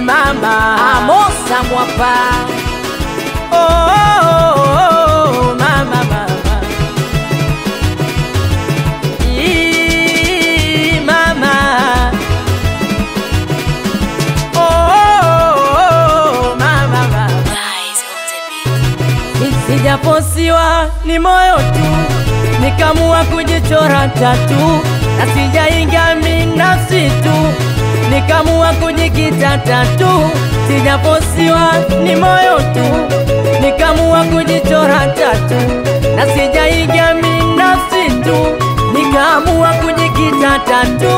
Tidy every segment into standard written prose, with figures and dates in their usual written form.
mama Amosa mwapa. mama mama mama mama mama. Sijaposiwa ni moyo tu, nikamua kujichora tatu, na sijaingia nafsi tu, nikamua kujikita tatu. Sijaposiwa ni moyo tu, nikamua kujichora tatu, na sijaingia nafsi tu, nikamua kujikita tatu.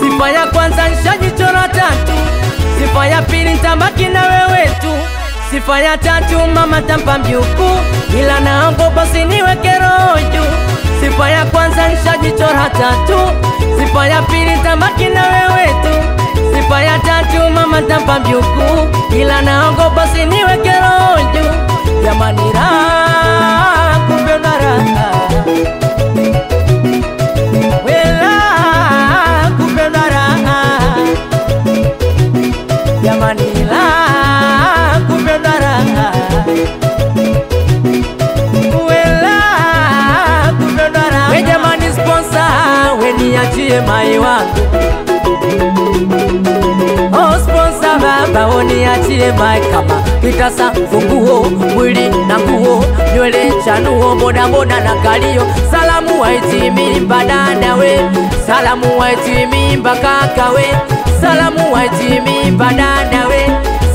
Sifa ya kwanza nishajichora tatu, sifa ya pili nitabaki na wewe tu, sifa ya tatu mama tampa mjuku, ila naogopa siniweke roho juu. Sifa ya kwanza nishajichora tatu, sifa ya pili nitabaki na wewe tu, sifa ya tatu mama tampa mjuku, ila naogopa siniweke roho juu. Jamani raha kupenda raha, wela kupenda raha, jamani raha kupenda raha, wela kupenda raha. We jamani sponsor, we niachie mai wangu. Oh sponsor baba, uniachie mai kama kitasa funguo, mwili na nguo, nywele chanuo, boda boda na kalio. Salamu waiti mimba dada we, salamu waiti mimba kaka we, salamu waiti mimba dada we,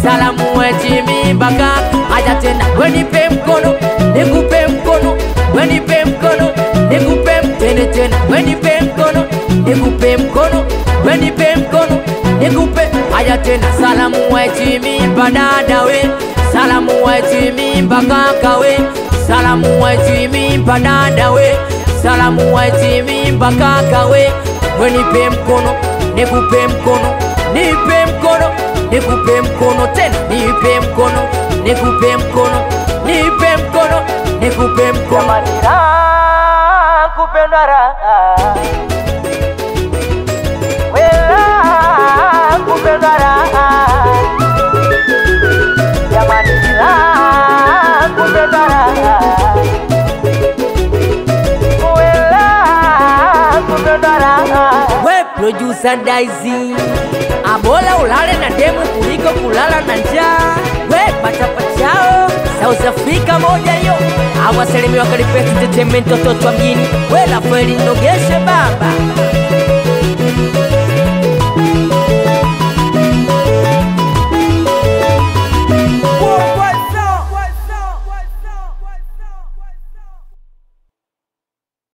salamu waiti mimba kaka. Aja tena we nipe mkono, nikupe mkono, we nipe mkono, nikupe tena tena, we nipe mkono, nikupe mkono, we nipe mkono, nikupe. Aja tena salamu waiti mimba dada we, salamu waiti mimba kaka we, salamu waiti mimba dada we, salamu waiti mimba kaka we. We nipe mkono, nikupe mkono, nipe mkono, nikupe mkono tena, nipe mkono, nikupe mkono, nipe mkono, nikupe mkono. Raha kupenda raha, wela kupenda raha, jamani raha kupenda raha, wela kupenda raha. We producer Daizy, abola ulale na demu kuliko kulala na njaa. We pachapachao South Africa moja yo, awasalimiwa Kalipeti Entertainment, watoto wa mjini. We la kweli nogeshe baba.